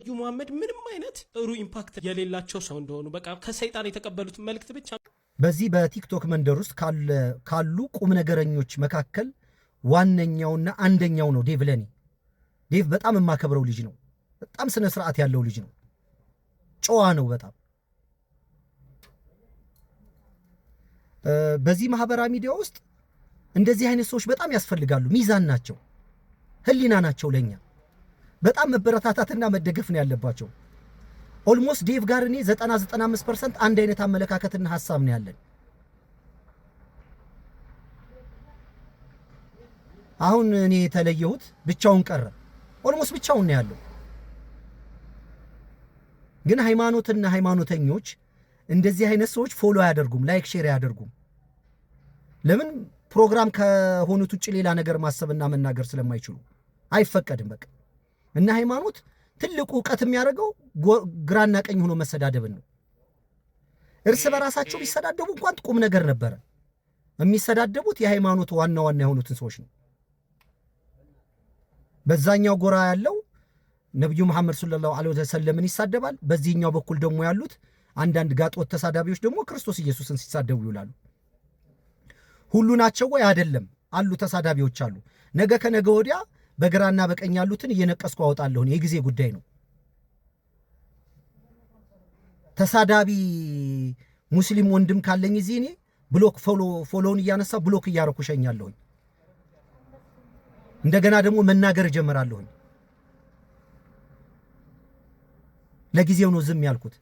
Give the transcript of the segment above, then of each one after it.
ነብዩ መሐመድ ምንም አይነት ጥሩ ኢምፓክት የሌላቸው ሰው እንደሆኑ በቃ ከሰይጣን የተቀበሉት መልእክት ብቻ። በዚህ በቲክቶክ መንደር ውስጥ ካሉ ቁም ነገረኞች መካከል ዋነኛውና አንደኛው ነው ዴቭ። ለኔ ዴቭ በጣም የማከብረው ልጅ ነው። በጣም ስነ ስርዓት ያለው ልጅ ነው። ጨዋ ነው በጣም። በዚህ ማህበራዊ ሚዲያ ውስጥ እንደዚህ አይነት ሰዎች በጣም ያስፈልጋሉ። ሚዛን ናቸው፣ ህሊና ናቸው። ለኛ በጣም መበረታታትና መደገፍ ነው ያለባቸው። ኦልሞስት ዴቭ ጋር እኔ 90-95% አንድ አይነት አመለካከትና ሐሳብ ነው ያለን። አሁን እኔ የተለየሁት ብቻውን ቀረ። ኦልሞስት ብቻውን ነው ያለው። ግን ሃይማኖትና ሃይማኖተኞች እንደዚህ አይነት ሰዎች ፎሎ አያደርጉም፣ ላይክ ሼር አያደርጉም። ለምን? ፕሮግራም ከሆኑት ውጭ ሌላ ነገር ማሰብና መናገር ስለማይችሉ አይፈቀድም በቃ። እና ሃይማኖት ትልቁ ዕውቀት የሚያደርገው ግራና ቀኝ ሆኖ መሰዳደብን ነው። እርስ በራሳቸው ቢሰዳደቡ እንኳን ቁም ነገር ነበረ። የሚሰዳደቡት የሃይማኖት ዋና የሆኑትን ሰዎች ነው። በዛኛው ጎራ ያለው ነብዩ መሐመድ ሰለላሁ ዐለይሂ ወሰለምን ይሳደባል። በዚህኛው በኩል ደግሞ ያሉት አንዳንድ ጋጦት ተሳዳቢዎች ደግሞ ክርስቶስ ኢየሱስን ሲሳደቡ ይውላሉ። ሁሉ ናቸው ወይ? አይደለም። አሉ ተሳዳቢዎች አሉ። ነገ ከነገ ወዲያ በግራና በቀኝ ያሉትን እየነቀስኩ አወጣለሁ። የጊዜ ጉዳይ ነው። ተሳዳቢ ሙስሊም ወንድም ካለኝ እዚህ እኔ ብሎክ ፎሎውን እያነሳ ብሎክ እያረኩ ሸኛለሁ። እንደገና ደግሞ መናገር ጀመራለሁ። ለጊዜው ነው ዝም ያልኩት።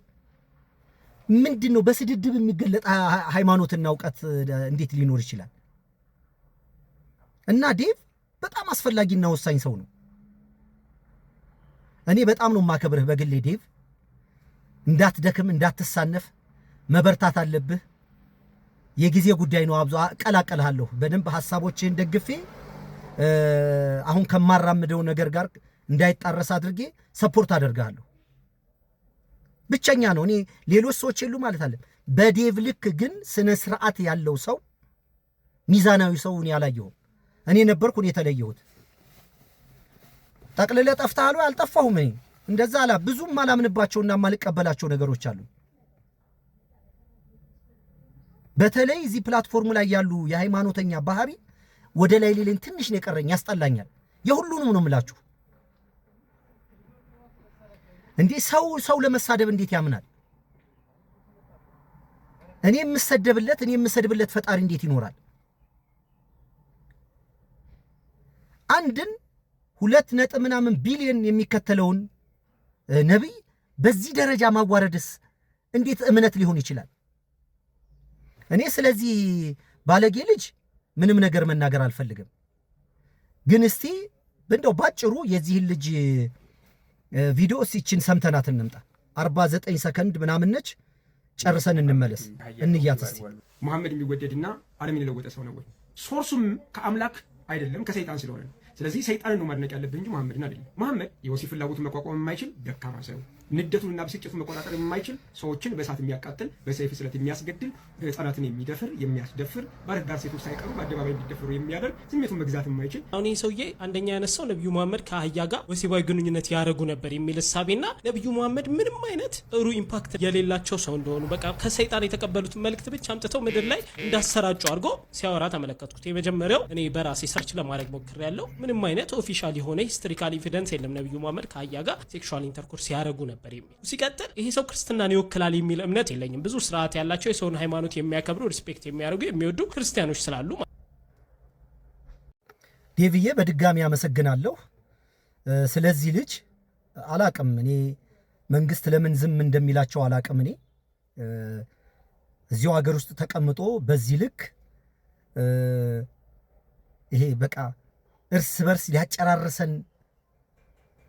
ምንድነው በስድድብ የሚገለጥ ሃይማኖትና ዕውቀት እንዴት ሊኖር ይችላል? እና ዴቭ በጣም አስፈላጊና ወሳኝ ሰው ነው። እኔ በጣም ነው ማከብርህ በግሌ ዴቭ። እንዳትደክም፣ እንዳትሳነፍ መበርታት አለብህ። የጊዜ ጉዳይ ነው። አብዞ ቀላቀልሃለሁ በደንብ ሐሳቦችህን ደግፌ አሁን ከማራምደው ነገር ጋር እንዳይጣረስ አድርጌ ሰፖርት አደርጋለሁ። ብቸኛ ነው እኔ ሌሎች ሰዎች የሉ ማለት አለ። በዴቭ ልክ ግን ስነ ስርዓት ያለው ሰው ሚዛናዊ ሰው እኔ አላየሁም። እኔ ነበርኩ የተለየሁት። ጠቅልለ ጠፍተሃል? አልጠፋሁም። እኔ እንደዛ ብዙም ማላምንባቸውና ማልቀበላቸው ነገሮች አሉ። በተለይ እዚህ ፕላትፎርም ላይ ያሉ የሃይማኖተኛ ባህሪ ወደ ላይ ሌሌን ትንሽ ነው የቀረኝ፣ ያስጠላኛል። የሁሉንም ነው የምላችሁ። እንዴ ሰው ለመሳደብ እንዴት ያምናል? እኔ የምሰድብለት ፈጣሪ እንዴት ይኖራል? አንድን 2 ቢሊዮን የሚከተለውን ነብይ በዚህ ደረጃ ማዋረድስ እንዴት እምነት ሊሆን ይችላል? እኔ ስለዚህ ባለጌ ልጅ ምንም ነገር መናገር አልፈልግም። ግን እስቲ እንደው ባጭሩ የዚህ ልጅ ቪዲዮ ሲችን ሰምተናት እንምጣ። 49 ሰከንድ ምናምን ነች። ጨርሰን እንመለስ። እንያት እስቲ። መሐመድ የሚወደድና ዓለምን የለወጠ ሰው ነው ወይ? ሶርሱም ከአምላክ አይደለም ከሰይጣን ስለሆነ ነው። ስለዚህ ሰይጣንን ነው ማድነቅ ያለብን እንጂ መሐመድን አይደለም። መሐመድ የወሲብ ፍላጎቱን መቋቋም የማይችል ደካማ ሰው፣ ንደቱንና ብስጭቱን መቆጣጠር የማይችል ሰዎችን በእሳት የሚያቃጥል በሰይፍ ስለት የሚያስገድል ሕፃናትን የሚደፍር የሚያስደፍር ባለትዳር ሴቶች ሳይቀሩ በአደባባይ እንዲደፈሩ የሚያደርግ ስሜቱን መግዛት የማይችል። አሁን ይህ ሰውዬ አንደኛ ያነሳው ነብዩ መሐመድ ከአህያ ጋር ወሲባዊ ግንኙነት ያደረጉ ነበር የሚል እሳቤና ነብዩ መሐመድ ምንም አይነት ጥሩ ኢምፓክት የሌላቸው ሰው እንደሆኑ በቃ ከሰይጣን የተቀበሉት መልእክት ብቻ አምጥተው ምድር ላይ እንዳሰራጩ አድርጎ ሲያወራ ተመለከትኩት። የመጀመሪያው እኔ በራሴ ሰርች ለማድረግ ሞክሬያለሁ። ምንም አይነት ኦፊሻል የሆነ ሂስቶሪካል ኤቪደንስ የለም ነብዩ መሐመድ ከአህያ ጋር ሴክሹዋል ኢንተርኮርስ ያደረጉ ነበር የሚል። ሲቀጥል ይሄ ሰው ክርስትናን ይወክላል የሚል እምነት የለኝም። ብዙ ስርዓት ያላቸው የሰውን ሃይማኖት የሚያከብሩ ሪስፔክት የሚያደርጉ የሚወዱ ክርስቲያኖች ስላሉ። ዴቭዬ በድጋሚ አመሰግናለሁ። ስለዚህ ልጅ አላቅም እኔ መንግስት ለምን ዝም እንደሚላቸው አላቅም። እኔ እዚሁ ሀገር ውስጥ ተቀምጦ በዚህ ልክ ይሄ በቃ እርስ በርስ ሊያጨራርሰን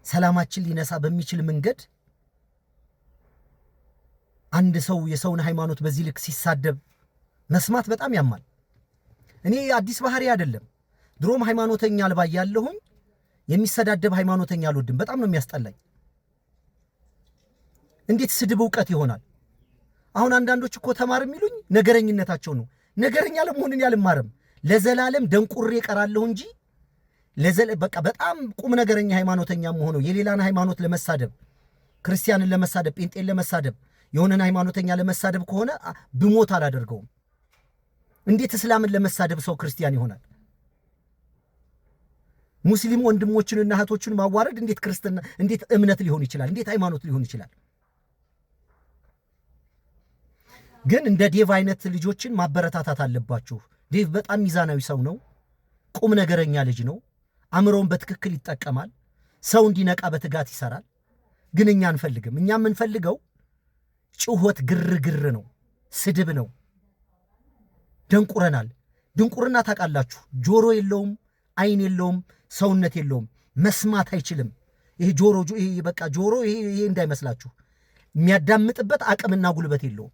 ሰላማችን ሊነሳ በሚችል መንገድ አንድ ሰው የሰውን ሃይማኖት በዚህ ልክ ሲሳደብ መስማት በጣም ያማል። እኔ አዲስ ባህሪ አይደለም። ድሮም ሃይማኖተኛ አልባይ ያለሁኝ የሚሰዳደብ ሃይማኖተኛ አልወድም። በጣም ነው የሚያስጠላኝ። እንዴት ስድብ ዕውቀት ይሆናል? አሁን አንዳንዶች እኮ ተማር የሚሉኝ ነገረኝነታቸው ነው። ነገረኛ ለመሆንን ያልማርም ለዘላለም ደንቁሬ ቀራለሁ እንጂ በቃ በጣም ቁም ነገረኛ ሃይማኖተኛም ሆኖ የሌላን ሃይማኖት ለመሳደብ ክርስቲያንን ለመሳደብ ጴንጤን ለመሳደብ የሆነን ሃይማኖተኛ ለመሳደብ ከሆነ ብሞት አላደርገውም። እንዴት እስላምን ለመሳደብ ሰው ክርስቲያን ይሆናል? ሙስሊም ወንድሞችንና እህቶችን ማዋረድ እንዴት ክርስትና እንዴት እምነት ሊሆን ይችላል? እንዴት ሃይማኖት ሊሆን ይችላል? ግን እንደ ዴቭ አይነት ልጆችን ማበረታታት አለባችሁ። ዴቭ በጣም ሚዛናዊ ሰው ነው። ቁም ነገረኛ ልጅ ነው። አእምሮውን በትክክል ይጠቀማል። ሰው እንዲነቃ በትጋት ይሰራል። ግን እኛ አንፈልግም። እኛ የምንፈልገው ጩኸት፣ ግርግር ነው፣ ስድብ ነው። ደንቁረናል። ድንቁርና ታውቃላችሁ፣ ጆሮ የለውም፣ አይን የለውም፣ ሰውነት የለውም፣ መስማት አይችልም። ይሄ ጆሮ ይሄ በቃ ጆሮ ይሄ እንዳይመስላችሁ የሚያዳምጥበት አቅምና ጉልበት የለውም።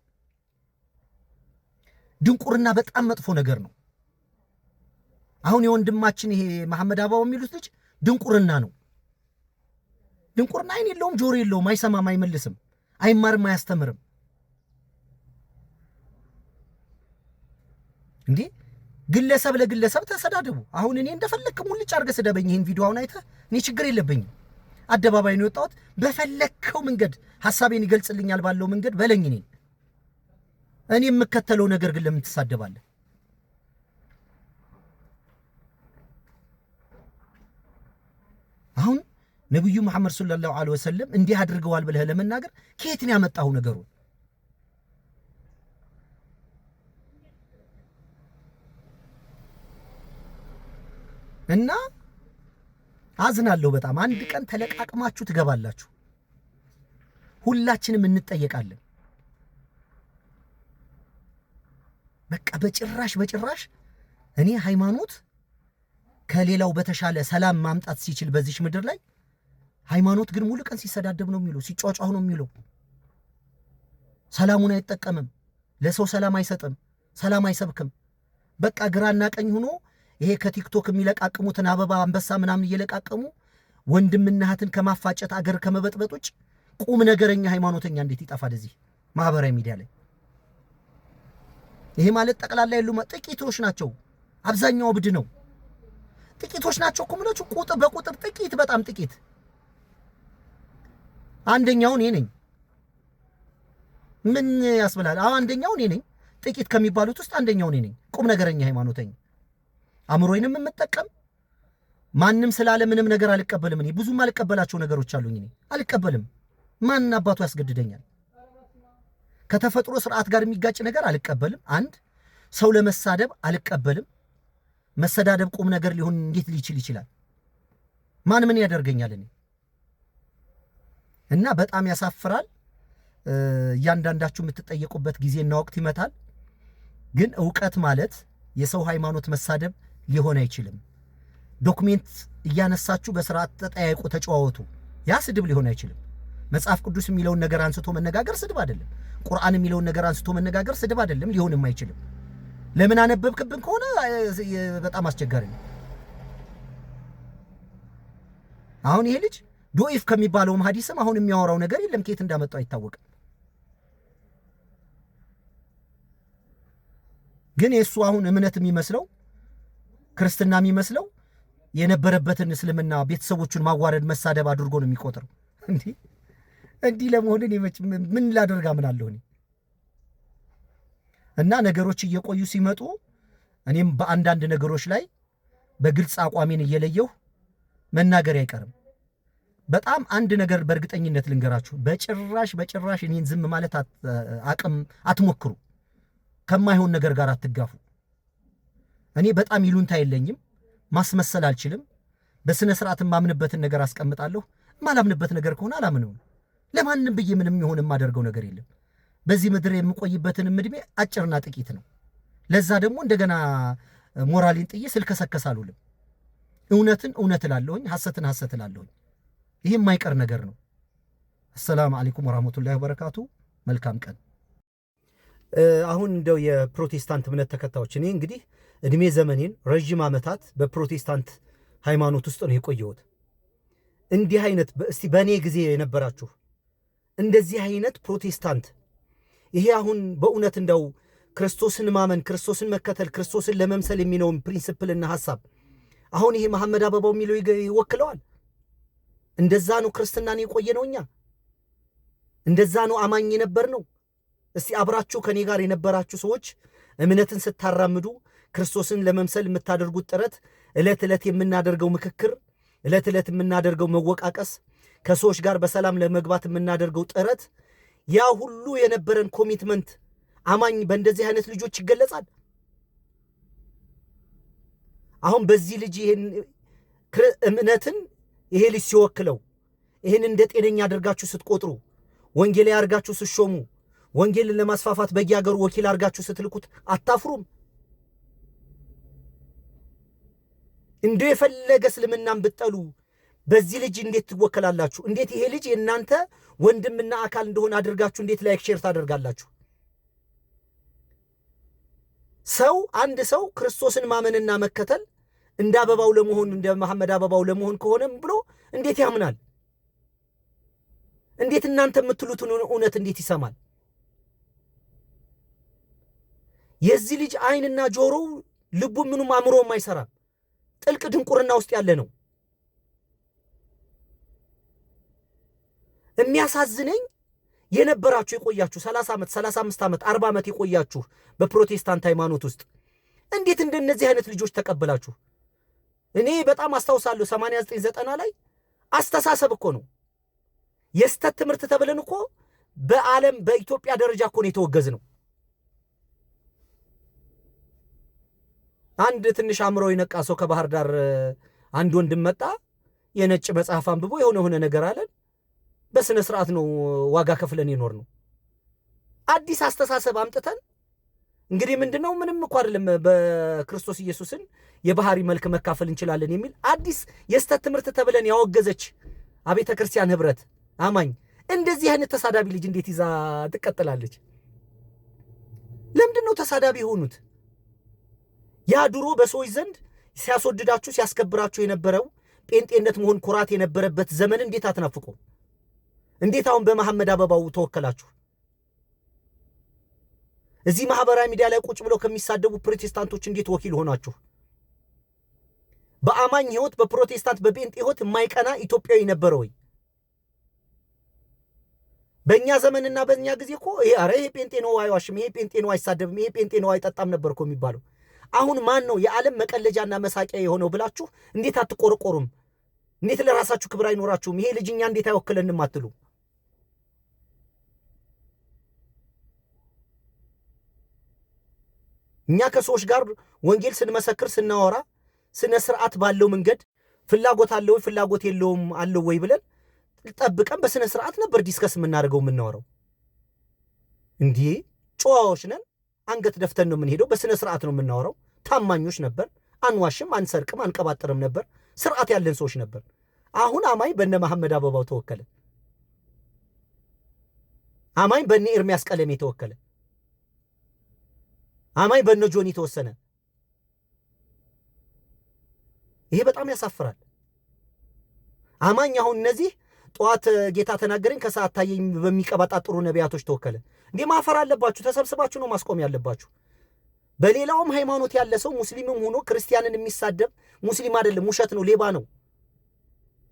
ድንቁርና በጣም መጥፎ ነገር ነው። አሁን የወንድማችን ይሄ መሐመድ አባው የሚሉት ልጅ ድንቁርና ነው። ድንቁርና አይን የለውም፣ ጆሮ የለውም፣ አይሰማም፣ አይመልስም፣ አይማርም፣ አያስተምርም። እንዴ ግለሰብ ለግለሰብ ተሰዳደቡ። አሁን እኔ እንደፈለክ ሙልጭ አድርገህ ስደበኝ። ይህን ቪዲዮ አሁን አይተህ እኔ ችግር የለብኝም። አደባባይ ነው የወጣሁት። በፈለከው መንገድ ሐሳቤን ይገልጽልኛል ባለው መንገድ በለኝ። እኔ የምከተለው ነገር ግን ለምን ትሳደባለህ? አሁን ነብዩ መሐመድ ሰለላሁ ዐለይሂ ወሰለም እንዲህ አድርገዋል ብለህ ለመናገር ከየት ነው ያመጣው ነገሩ? እና አዝናለሁ በጣም። አንድ ቀን ተለቃቅማችሁ ትገባላችሁ። ሁላችንም እንጠየቃለን። በቃ በጭራሽ እኔ ሃይማኖት ከሌላው በተሻለ ሰላም ማምጣት ሲችል በዚህ ምድር ላይ ሃይማኖት ግን ሙሉ ቀን ሲሰዳደብ ነው የሚለው፣ ሲጫጫሁ ነው የሚለው። ሰላሙን አይጠቀምም፣ ለሰው ሰላም አይሰጥም፣ ሰላም አይሰብክም። በቃ ግራና ቀኝ ሆኖ ይሄ ከቲክቶክ የሚለቃቅሙትን አበባ አንበሳ ምናምን እየለቃቀሙ ወንድምና እህትን ከማፋጨት አገር ከመበጥበጥ ውጭ ቁም ነገረኛ ሃይማኖተኛ እንዴት ይጠፋል እዚህ ማህበራዊ ሚዲያ ላይ? ይሄ ማለት ጠቅላላ ያሉ ጥቂቶች ናቸው። አብዛኛው እብድ ነው። ጥቂቶች ናቸው እኮ ምኖቹ ቁጥር በቁጥር ጥቂት፣ በጣም ጥቂት። አንደኛው እኔ ነኝ። ምን ያስብላል? አንደኛው እኔ ነኝ። ጥቂት ከሚባሉት ውስጥ አንደኛው እኔ ነኝ። ቁም ነገረኛ ሃይማኖተኛ፣ አእምሮዬንም የምጠቀም ማንም ስላለ ምንም ነገር አልቀበልም። እኔ ብዙም አልቀበላቸው ነገሮች አሉኝ። እኔ አልቀበልም። ማን አባቱ ያስገድደኛል? ከተፈጥሮ ስርዓት ጋር የሚጋጭ ነገር አልቀበልም። አንድ ሰው ለመሳደብ አልቀበልም። መሰዳደብ ቁም ነገር ሊሆን እንዴት ሊችል ይችላል? ማን ምን ያደርገኛል? እኔ እና በጣም ያሳፍራል። እያንዳንዳችሁ የምትጠየቁበት ጊዜና ወቅት ይመታል። ግን ዕውቀት ማለት የሰው ሃይማኖት መሳደብ ሊሆን አይችልም። ዶክሜንት እያነሳችሁ በስርዓት ተጠያይቁ፣ ተጨዋወቱ። ያ ስድብ ሊሆን አይችልም። መጽሐፍ ቅዱስ የሚለውን ነገር አንስቶ መነጋገር ስድብ አይደለም። ቁርአን የሚለውን ነገር አንስቶ መነጋገር ስድብ አይደለም፣ ሊሆንም አይችልም። ለምን አነበብክብን ከሆነ በጣም አስቸጋሪ ነው። አሁን ይሄ ልጅ ዶኢፍ ከሚባለው ሐዲስም አሁን የሚያወራው ነገር የለም፣ ከየት እንዳመጣው አይታወቅም። ግን የሱ አሁን እምነት የሚመስለው ክርስትና የሚመስለው የነበረበትን እስልምና ቤተሰቦቹን ማዋረድ መሳደብ አድርጎ ነው የሚቆጥረው። እንዲህ ለመሆን እኔ ምን ላደርጋ ምን አለሁ እኔ? እና ነገሮች እየቆዩ ሲመጡ እኔም በአንዳንድ ነገሮች ላይ በግልጽ አቋሜን እየለየሁ መናገር አይቀርም። በጣም አንድ ነገር በእርግጠኝነት ልንገራችሁ፣ በጭራሽ እኔን ዝም ማለት አቅም አትሞክሩ። ከማይሆን ነገር ጋር አትጋፉ። እኔ በጣም ይሉንታ የለኝም፣ ማስመሰል አልችልም። በስነ ስርዓት ማምንበትን ነገር አስቀምጣለሁ። ማላምንበት ነገር ከሆነ አላምነውም። ለማንም ብዬ ምንም ይሆን የማደርገው ነገር የለም። በዚህ ምድር የምቆይበትን እድሜ አጭርና ጥቂት ነው። ለዛ ደግሞ እንደገና ሞራሊን ጥዬ ስልከሰከስ አልውልም። እውነትን እውነት እላለሁኝ፣ ሐሰትን ሐሰት እላለሁኝ። ይህ የማይቀር ነገር ነው። አሰላሙ አለይኩም ወራህመቱላሂ ወበረካቱ። መልካም ቀን። አሁን እንደው የፕሮቴስታንት እምነት ተከታዮች፣ እኔ እንግዲህ እድሜ ዘመኔን ረጅም ዓመታት በፕሮቴስታንት ሃይማኖት ውስጥ ነው የቆየሁት። እንዲህ አይነት እስቲ በእኔ ጊዜ የነበራችሁ እንደዚህ አይነት ፕሮቴስታንት፣ ይሄ አሁን በእውነት እንደው ክርስቶስን ማመን፣ ክርስቶስን መከተል፣ ክርስቶስን ለመምሰል የሚለውን ፕሪንሲፕልና ሐሳብ አሁን ይሄ መሐመድ አበባው የሚለው ይወክለዋል? እንደዛ ነው ክርስትናን የቆየ ነው። እኛ እንደዛ ነው አማኝ የነበር ነው? እስቲ አብራችሁ ከኔ ጋር የነበራችሁ ሰዎች እምነትን ስታራምዱ ክርስቶስን ለመምሰል የምታደርጉት ጥረት፣ ዕለት ዕለት የምናደርገው ምክክር፣ ዕለት ዕለት የምናደርገው መወቃቀስ፣ ከሰዎች ጋር በሰላም ለመግባት የምናደርገው ጥረት፣ ያ ሁሉ የነበረን ኮሚትመንት አማኝ በእንደዚህ አይነት ልጆች ይገለጻል? አሁን በዚህ ልጅ ይሄን እምነትን ይሄ ልጅ ሲወክለው ይሄን እንደ ጤነኛ አድርጋችሁ ስትቆጥሩ፣ ወንጌል አድርጋችሁ ስትሾሙ፣ ወንጌልን ለማስፋፋት በየሀገሩ ወኪል አድርጋችሁ ስትልኩት አታፍሩም? እንዴ የፈለገ እስልምናን ብትጠሉ በዚህ ልጅ እንዴት ትወከላላችሁ? እንዴት ይሄ ልጅ የእናንተ ወንድምና አካል እንደሆነ አድርጋችሁ እንዴት ላይክ ሼር ታደርጋላችሁ? ሰው አንድ ሰው ክርስቶስን ማመንና መከተል እንደ አበባው ለመሆን እንደ መሐመድ አበባው ለመሆን ከሆነም ብሎ እንዴት ያምናል? እንዴት እናንተ የምትሉትን እውነት እንዴት ይሰማል? የዚህ ልጅ አይንና ጆሮው ልቡ ምኑም አእምሮም አይሰራም። ጥልቅ ድንቁርና ውስጥ ያለ ነው። የሚያሳዝነኝ የነበራችሁ የቆያችሁ 30 ዓመት 35 ዓመት 40 ዓመት የቆያችሁ በፕሮቴስታንት ሃይማኖት ውስጥ እንዴት እንደነዚህ አይነት ልጆች ተቀበላችሁ? እኔ በጣም አስታውሳለሁ 89 90 ላይ አስተሳሰብ እኮ ነው የስተት ትምህርት ተብለን እኮ በዓለም በኢትዮጵያ ደረጃ እኮ ነው የተወገዝ ነው። አንድ ትንሽ አእምሮ የነቃ ሰው ከባህር ዳር አንድ ወንድም መጣ። የነጭ መጽሐፍ አንብቦ የሆነ ነገር አለን። በስነ ስርዓት ነው ዋጋ ከፍለን ይኖር ነው። አዲስ አስተሳሰብ አምጥተን እንግዲህ ምንድነው ምንም እኮ አይደለም በክርስቶስ ኢየሱስን የባህሪ መልክ መካፈል እንችላለን የሚል አዲስ የስተት ትምህርት ተብለን ያወገዘች አቤተ ክርስቲያን ህብረት አማኝ እንደዚህ አይነት ተሳዳቢ ልጅ እንዴት ይዛ ትቀጥላለች? ለምንድነው ተሳዳቢ የሆኑት? ያ ድሮ በሰዎች ዘንድ ሲያስወድዳችሁ ሲያስከብራችሁ የነበረው ጴንጤነት መሆን ኩራት የነበረበት ዘመን እንዴት አትናፍቁ? እንዴት አሁን በመሐመድ አበባው ተወከላችሁ? እዚህ ማህበራዊ ሚዲያ ላይ ቁጭ ብለው ከሚሳደቡ ፕሮቴስታንቶች እንዴት ወኪል ሆናችሁ? በአማኝ ህይወት በፕሮቴስታንት በጴንጤ ህይወት የማይቀና ኢትዮጵያዊ ነበረ ወይ? በእኛ ዘመንና በእኛ ጊዜ እኮ ይሄ ጴንጤ ነው አይዋሽም፣ ይሄ ጴንጤ ነው አይሳደብም፣ ይሄ ጴንጤ ነው አይጠጣም ነበር እኮ የሚባለው። አሁን ማን ነው የዓለም መቀለጃና መሳቂያ የሆነው ብላችሁ እንዴት አትቆረቆሩም? እንዴት ለራሳችሁ ክብር አይኖራችሁም? ይሄ ልጅኛ እንዴት አይወክለንም አትሉ? እኛ ከሰዎች ጋር ወንጌል ስንመሰክር ስናወራ ስነ ስርዓት ባለው መንገድ ፍላጎት አለው ፍላጎት የለውም አለው ወይ ብለን ጠብቀን በስነ ስርዓት ነበር ዲስከስ የምናደርገው የምናወራው። እንዲህ ጨዋዎች ነን፣ አንገት ደፍተን ነው የምንሄደው። በስነ ስርዓት ነው የምናወራው። ታማኞች ነበር። አንዋሽም፣ አንሰርቅም፣ አንቀባጥርም ነበር። ስርዓት ያለን ሰዎች ነበር። አሁን አማኝ በነ መሐመድ አበባው ተወከለ። አማኝ በነ ኤርሚያስ ቀለሜ ተወከለ። አማኝ በነ ጆኒ ተወሰነ። ይሄ በጣም ያሳፍራል። አማኝ አሁን እነዚህ ጠዋት ጌታ ተናገረኝ ከሰዓት ታየኝ በሚቀባጣጥሩ ነቢያቶች ተወከለ። እንዴ ማፈር አለባችሁ። ተሰብስባችሁ ነው ማስቆም ያለባችሁ። በሌላውም ሃይማኖት ያለ ሰው ሙስሊምም ሆኖ ክርስቲያንን የሚሳደብ ሙስሊም አይደለም፣ ውሸት ነው፣ ሌባ ነው።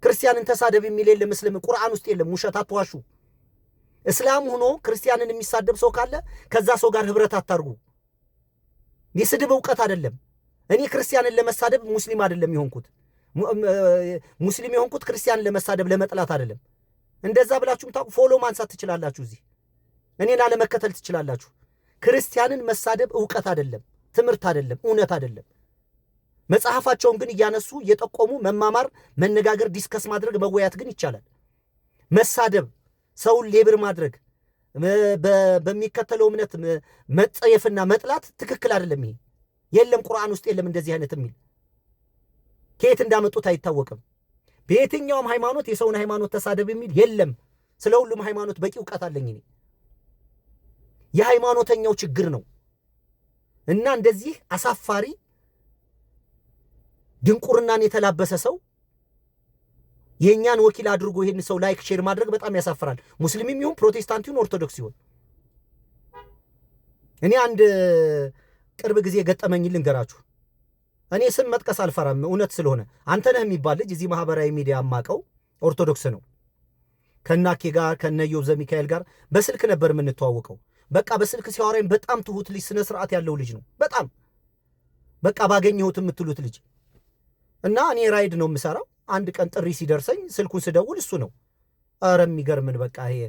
ክርስቲያንን ተሳደብ የሚል የለም፣ እስልም ቁርአን ውስጥ የለም። ውሸት አትዋሹ። እስላም ሆኖ ክርስቲያንን የሚሳደብ ሰው ካለ ከዛ ሰው ጋር ህብረት አታርጉ። የስድብ ዕውቀት አይደለም። እኔ ክርስቲያንን ለመሳደብ ሙስሊም አይደለም የሆንኩት። ሙስሊም የሆንኩት ክርስቲያንን ለመሳደብ ለመጥላት አይደለም። እንደዛ ብላችሁም ታውቁ ፎሎ ማንሳት ትችላላችሁ። እዚህ እኔን አለመከተል ትችላላችሁ። ክርስቲያንን መሳደብ ዕውቀት አይደለም፣ ትምህርት አይደለም፣ እውነት አይደለም። መጽሐፋቸውን ግን እያነሱ እየጠቆሙ መማማር፣ መነጋገር፣ ዲስከስ ማድረግ፣ መወያት ግን ይቻላል። መሳደብ፣ ሰውን ሌብር ማድረግ፣ በሚከተለው እምነት መጸየፍና መጥላት ትክክል አይደለም። ይሄ የለም፣ ቁርአን ውስጥ የለም እንደዚህ አይነት የሚል ከየት እንዳመጡት አይታወቅም። በየትኛውም ሃይማኖት የሰውን ሃይማኖት ተሳደብ የሚል የለም። ስለ ሁሉም ሃይማኖት በቂ ዕውቀት አለኝ እኔ። የሃይማኖተኛው ችግር ነው እና እንደዚህ አሳፋሪ ድንቁርናን የተላበሰ ሰው የኛን ወኪል አድርጎ ይሄን ሰው ላይክ ሼር ማድረግ በጣም ያሳፍራል። ሙስሊምም ይሁን ፕሮቴስታንት ይሁን ኦርቶዶክስ ይሁን። እኔ አንድ ቅርብ ጊዜ ገጠመኝ ልንገራችሁ። እኔ ስም መጥቀስ አልፈራም እውነት ስለሆነ። አንተነህ የሚባል ልጅ እዚህ ማህበራዊ ሚዲያ ማቀው ኦርቶዶክስ ነው። ከናኬ ጋር ከነዮብ ዘሚካኤል ጋር በስልክ ነበር የምንተዋወቀው። በቃ በስልክ ሲያወራኝ በጣም ትሁት ልጅ፣ ስነ ስርዓት ያለው ልጅ ነው። በጣም በቃ ባገኘሁት የምትሉት ልጅ እና እኔ ራይድ ነው የምሰራው። አንድ ቀን ጥሪ ሲደርሰኝ ስልኩን ስደውል እሱ ነው። ኧረ የሚገርምን በቃ ይሄ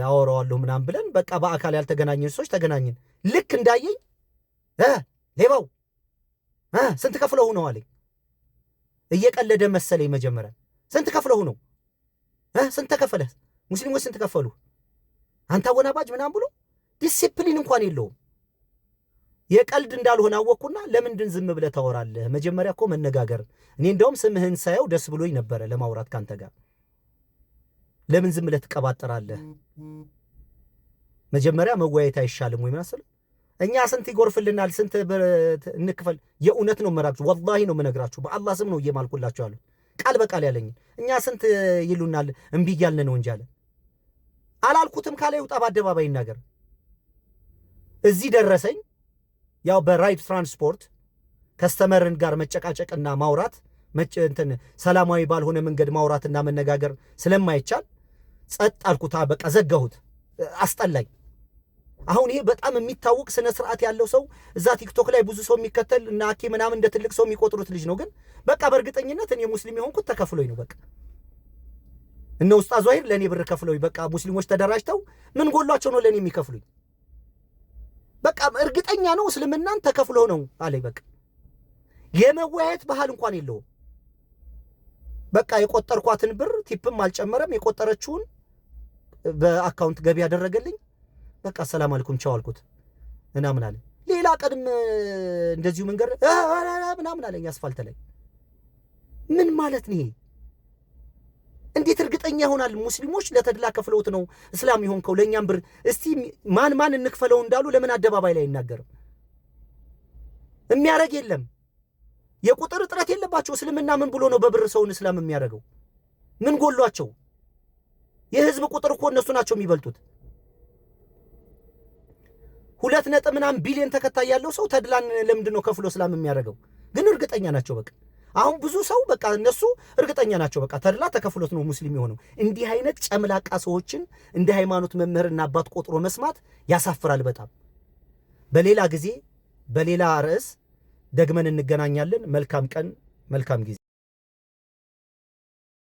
አወራዋለሁ ምናምን ብለን በቃ በአካል ያልተገናኘን ሰዎች ተገናኘን። ልክ እንዳየኝ ሌባው ስንት ከፍለው ነው አለኝ። እየቀለደ መሰለኝ መጀመሪያ። ስንት ከፍለው ነው? ስንት ተከፈለህ? ሙስሊሞች ስንት ከፈሉ? አንተ አወናባጅ ምናምን ብሎ ዲሲፕሊን እንኳን የለውም። የቀልድ እንዳልሆነ አወቅኩና ለምንድን ዝም ብለህ ታወራለህ? መጀመሪያ እኮ መነጋገር። እኔ እንደውም ስምህን ሳየው ደስ ብሎኝ ነበረ ለማውራት ካንተ ጋር። ለምን ዝም ብለህ ትቀባጠራለህ? መጀመሪያ መወያየት አይሻልም ወይ? ምናስል እኛ ስንት ይጎርፍልናል፣ ስንት እንክፈል። የእውነት ነው መራችሁ፣ ወላሂ ነው የምነግራችሁ። በአላህ ስም ነው እየማልኩላችሁ ያሉት፣ ቃል በቃል ያለኝ። እኛ ስንት ይሉናል፣ እምቢ እያልን ነው እንጂ አለ። አላልኩትም ካለ ይውጣ በአደባባይ ይናገር። እዚህ ደረሰኝ። ያው በራይድ ትራንስፖርት ከስተመርን ጋር መጨቃጨቅና ማውራት እንትን ሰላማዊ ባልሆነ መንገድ ማውራትና መነጋገር ስለማይቻል ጸጥ አልኩታ። በቃ ዘጋሁት፣ አስጠላኝ። አሁን ይሄ በጣም የሚታወቅ ስነ ስርዓት ያለው ሰው እዛ ቲክቶክ ላይ ብዙ ሰው የሚከተል እና አኬ ምናምን እንደ ትልቅ ሰው የሚቆጥሩት ልጅ ነው። ግን በቃ በእርግጠኝነት እኔ ሙስሊም የሆንኩት ተከፍሎኝ ነው። በቃ እነ ኡስታዝ ዛሂር ለእኔ ብር ከፍሎኝ፣ በቃ ሙስሊሞች ተደራጅተው ምን ጎሏቸው ነው ለእኔ የሚከፍሉኝ? በቃ እርግጠኛ ነው እስልምናን ተከፍሎ ነው አለኝ። በቃ የመወያየት ባህል እንኳን የለውም። በቃ የቆጠርኳትን ብር ቲፕም አልጨመረም። የቆጠረችውን በአካውንት ገቢ ያደረገልኝ። በቃ ሰላም አለይኩም ቻው አልኩት እና ምን አለ። ሌላ ቀድም እንደዚሁ መንገር ምናምን አለኝ አስፋልት ላይ። ምን ማለት ነው? እንዴት እርግጠኛ ይሆናል? ሙስሊሞች ለተድላ ከፍለውት ነው እስላም ይሆንከው ለእኛም ብር። እስቲ ማን እንክፈለው እንዳሉ ለምን አደባባይ ላይ አይናገርም? የሚያረግ የለም። የቁጥር እጥረት የለባቸው። እስልምና ምን ብሎ ነው በብር ሰውን እስላም የሚያደርገው? ምን ጎሏቸው? የህዝብ ቁጥር እኮ እነሱ ናቸው የሚበልጡት። 2 ቢሊዮን ተከታይ ያለው ሰው ተድላን ለምንድን ነው ከፍሎ እስላም የሚያደርገው? ግን እርግጠኛ ናቸው። በቃ አሁን ብዙ ሰው በቃ እነሱ እርግጠኛ ናቸው። በቃ ተድላ ተከፍሎት ነው ሙስሊም የሆነው። እንዲህ አይነት ጨምላቃ ሰዎችን እንደ ሃይማኖት መምህርና አባት ቆጥሮ መስማት ያሳፍራል በጣም። በሌላ ጊዜ በሌላ ርዕስ ደግመን እንገናኛለን። መልካም ቀን፣ መልካም ጊዜ።